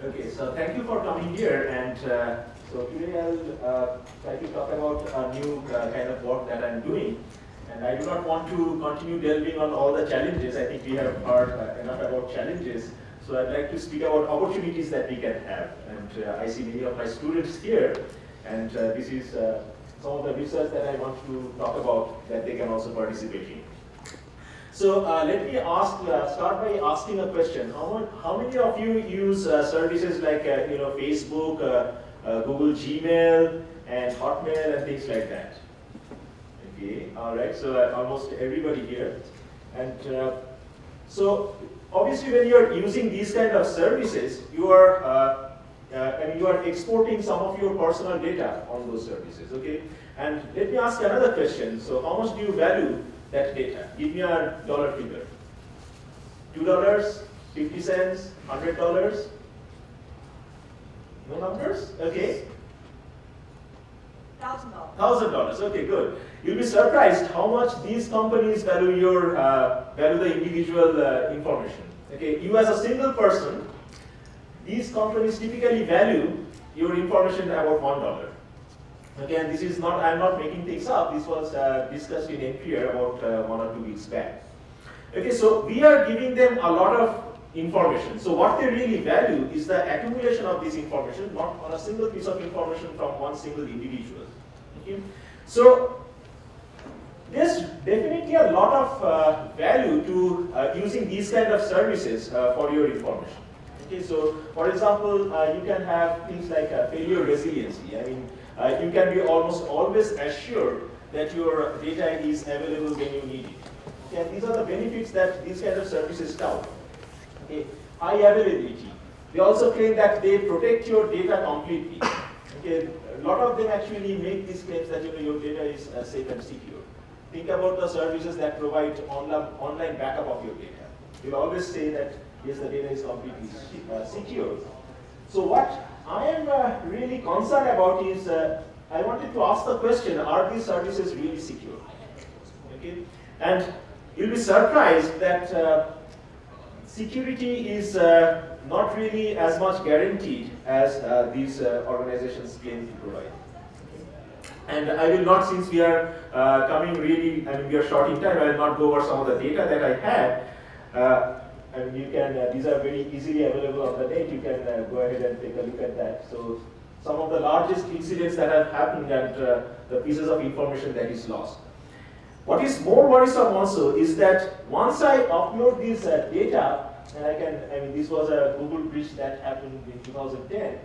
Okay, so thank you for coming here, and so today I'll try to talk about a new kind of work that I'm doing. And I do not want to continue delving on all the challenges. I think we have heard enough about challenges. So I'd like to speak about opportunities that we can have. And I see many of my students here, and this is some of the research that I want to talk about that they can also participate in. So let me start by asking a question. How many of you use services like Facebook, Google Gmail, and Hotmail, and things like that? Okay, all right. So almost everybody here, and so obviously when you are using these kind of services, you are you are exporting some of your personal data on those services. Okay, and let me ask another question. So how much do you value that data? Give me a dollar figure. $2, 50 cents, $100? No numbers? Okay. $1,000. $1,000. Okay, good. You'll be surprised how much these companies value your value the individual information. Okay, you as a single person, these companies typically value your information about $1. Okay, and this is not, I'm not making things up, this was discussed in NPR about 1 or 2 weeks back. Okay, so we are giving them a lot of information. So what they really value is the accumulation of this information, not on a single piece of information from one single individual. Okay, so there's definitely a lot of value to using these kind of services for your information. Okay, so for example, you can have things like failure resiliency. I mean, you can be almost always assured that your data is available when you need it. Okay, and these are the benefits that these kind of services tout. Okay, high availability. They also claim that they protect your data completely. Okay, a lot of them actually make these claims that your data is safe and secure. Think about the services that provide online backup of your data. They'll always say that yes, the data is completely secure. So what I am really concerned about is, I wanted to ask the question, are these services really secure? Okay, and you'll be surprised that security is not really as much guaranteed as these organizations claim to provide. And I will not, since we are coming really, I mean, we are short in time, I will not go over some of the data that I had. And you can, these are very easily available on the net, you can go ahead and take a look at that. So some of the largest incidents that have happened and the pieces of information that is lost. What is more worrisome also is that once I upload this data, and I mean, this was a Google breach that happened in 2010,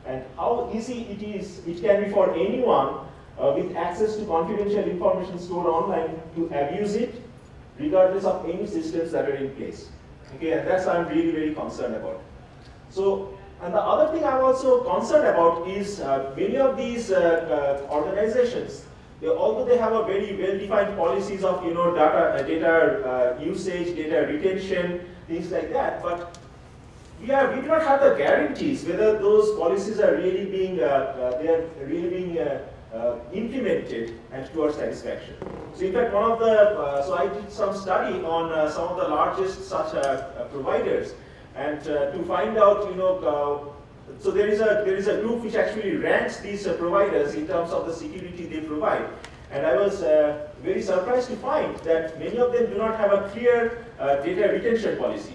and how easy it can be for anyone with access to confidential information stored online to abuse it, regardless of any systems that are in place. Okay, and that's what I'm really very concerned about. So, and the other thing I'm also concerned about is many of these organizations, although they have a very well-defined policies of data usage, data retention, things like that, but we do not have the guarantees whether those policies are really being implemented and to our satisfaction. So in fact, one of the, so I did some study on some of the largest such providers, and to find out, so there is a group which actually ranks these providers in terms of the security they provide. And I was very surprised to find that many of them do not have a clear data retention policy.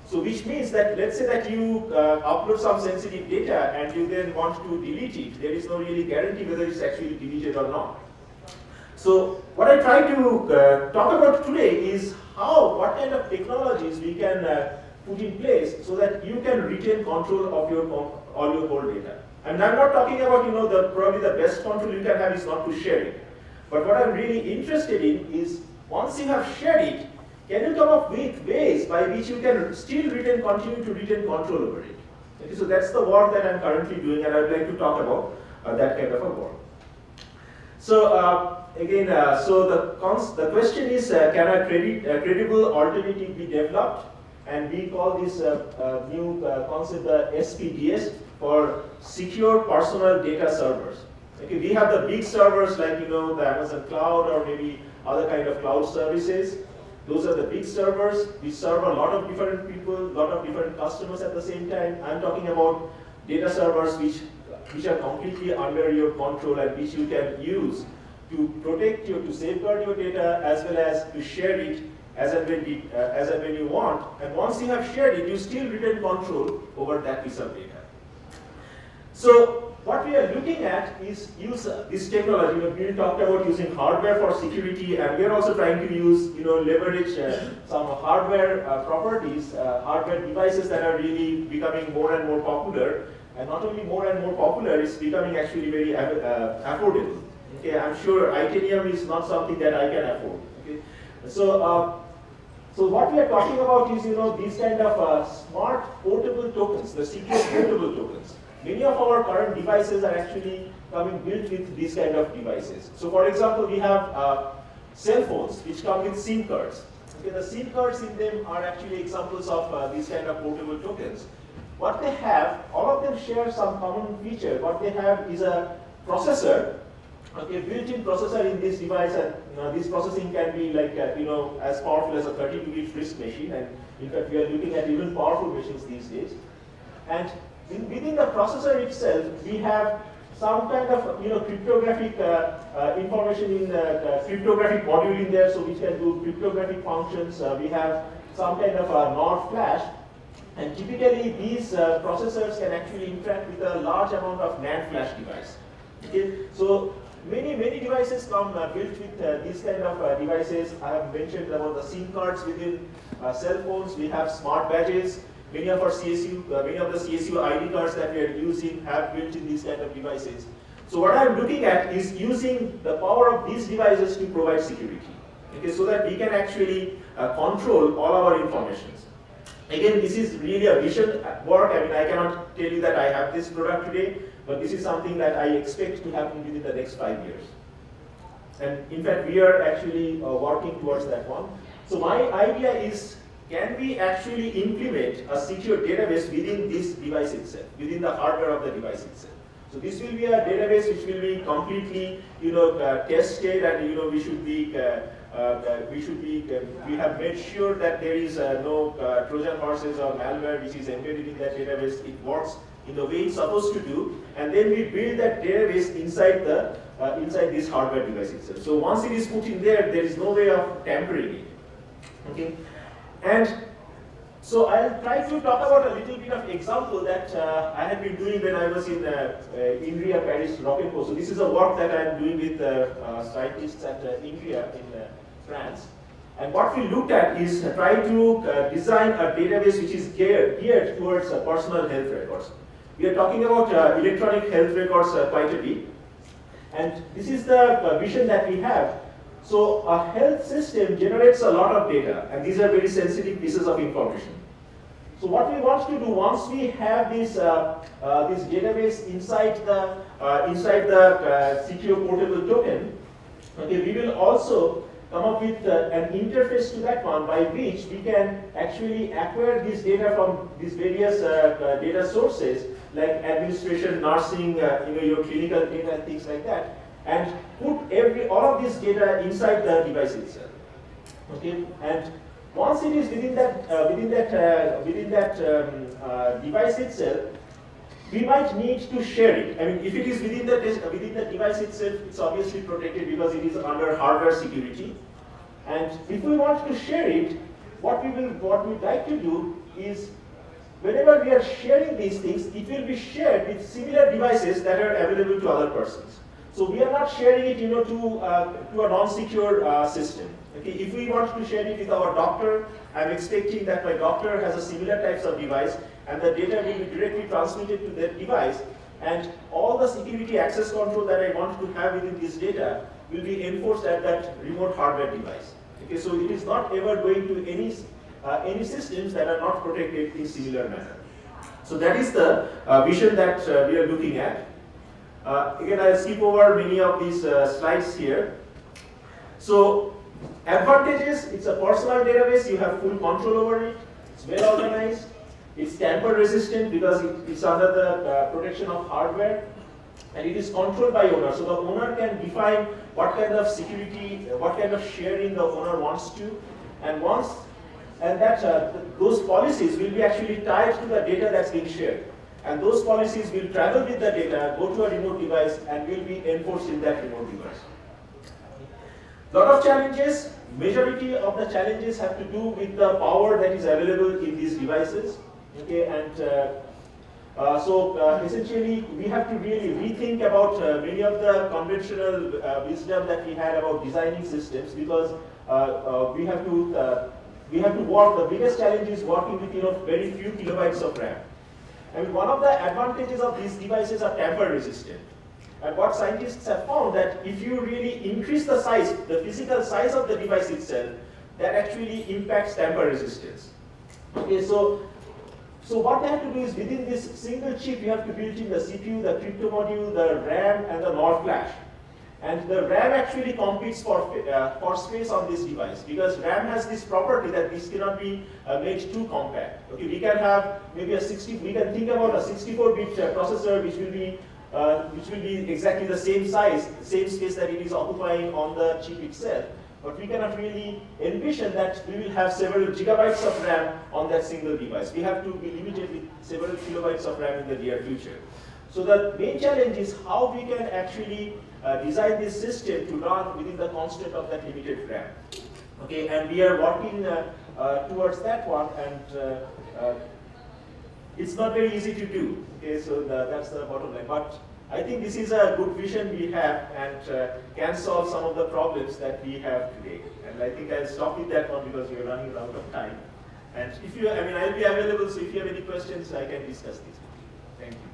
So which means that, let's say that you upload some sensitive data and you then want to delete it, there is no really guarantee whether it's actually deleted or not. So what I try to talk about today is what kind of technologies we can put in place so that you can retain control of all your whole data. And I'm not talking about, probably the best control you can have is not to share it. But what I'm really interested in is, once you have shared it, can you come up with ways by which you can still continue to retain control over it? Okay, so that's the work that I'm currently doing, and I'd like to talk about that kind of a work. So again, so the question is, can a credible alternative be developed? And we call this new concept the SPDS, for Secure Personal Data Servers. Okay, we have the big servers like the Amazon Cloud or maybe other kind of cloud services. Those are the big servers which serve a lot of different people, a lot of different customers at the same time. I'm talking about data servers which are completely under your control and which you can use to protect to safeguard your data as well as to share it as and when you want. And once you have shared it, you still retain control over that piece of data. So what we are looking at is use this technology. We talked about using hardware for security, and we are also trying to use, leverage some hardware properties, hardware devices that are really becoming more and more popular. And not only more and more popular, it's becoming actually very affordable. Okay, I'm sure Itanium is not something that I can afford. Okay, so what we are talking about is these kind of smart portable tokens, the secure portable tokens. Many of our current devices are actually coming built with these kind of devices. So for example, we have cell phones which come with SIM cards. Okay, the SIM cards in them are actually examples of these kind of portable tokens. What they have, all of them share some common feature. What they have is a processor, okay, built-in processor in this device, and this processing can be like as powerful as a 32-bit RISC machine. And in fact, we are looking at even powerful machines these days. And within the processor itself, we have some kind of cryptographic information in the cryptographic module in there, so which can do cryptographic functions. We have some kind of a NOR flash, and typically these processors can actually interact with a large amount of NAND flash device. Okay, so many devices come built with these kind of devices. I have mentioned about the SIM cards within cell phones. We have smart badges. Many of the CSU ID cards that we are using have built in these kind of devices. So what I'm looking at is using the power of these devices to provide security, okay, so that we can actually control all our information. Again, this is really a vision work. I mean, I cannot tell you that I have this product today, but this is something that I expect to happen within the next 5 years. And in fact, we are actually working towards that one. So my idea is, can we actually implement a secure database within this device itself, within the hardware of the device itself? So this will be a database which will be completely, tested, and we have made sure that there is no Trojan horses or malware which is embedded in that database. It works in the way it's supposed to do, and then we build that database inside this hardware device itself. So once it is put in there, there is no way of tampering it. Okay. And so I'll try to talk about a little bit of example that I had been doing when I was in INRIA Paris Rocketpo. So this is a work that I'm doing with scientists at INRIA in France. And what we looked at is try to design a database which is geared towards personal health records. We are talking about electronic health records quite a bit. And this is the vision that we have. So a health system generates a lot of data, and these are very sensitive pieces of information. So what we want to do, once we have this database inside the secure portable token, okay, we will also come up with an interface to that one by which we can actually acquire this data from these various data sources like administration, nursing, your clinical data, and things like that, and put all of this data inside the device itself. Okay, and once it is within that device itself, we might need to share it. I mean, if it is within the device itself, it's obviously protected because it is under hardware security. And if we want to share it, what we'd like to do is, whenever we are sharing these things, it will be shared with similar devices that are available to other persons. So we are not sharing it, to a non-secure system. Okay, if we want to share it with our doctor, I'm expecting that my doctor has a similar types of device, and the data will be directly transmitted to that device, and all the security access control that I want to have within this data will be enforced at that remote hardware device. Okay, so it is not ever going to any systems that are not protected in similar manner. So that is the vision that we are looking at. Again, I'll skip over many of these slides here. So advantages: it's a personal database, you have full control over it, it's well organized, it's tamper resistant because it's under the protection of hardware, and it is controlled by owner. So the owner can define what kind of security, what kind of sharing the owner wants to, And those policies will be actually tied to the data that's being shared. And those policies will travel with the data, go to a remote device, and will be enforced in that remote device. Lot of challenges. Majority of the challenges have to do with the power that is available in these devices. Okay, and essentially we have to really rethink about many of the conventional wisdom that we had about designing systems, because we have to work. The biggest challenge is working with very few kilobytes of RAM. I mean, one of the advantages of these devices are tamper resistant. And what scientists have found that if you really increase the size, the physical size of the device itself, that actually impacts tamper resistance. Okay, so what they have to do is within this single chip, you have to build in the CPU, the crypto module, the RAM, and the NOR flash. And the RAM actually competes for space on this device, because RAM has this property that this cannot be made too compact. Okay, we can have maybe we can think about a 64-bit processor which will be exactly the same size, same space that it is occupying on the chip itself. But we cannot really envision that we will have several gigabytes of RAM on that single device. We have to be limited with several kilobytes of RAM in the near future. So the main challenge is how we can actually design this system to run within the constraint of that limited RAM. Okay, and we are working towards that one, and it's not very easy to do. Okay, so that's the bottom line. But I think this is a good vision we have, and can solve some of the problems that we have today. And I think I'll stop with that one because we're running out of time. And if you, I'll be available, so if you have any questions, I can discuss this with you. Thank you.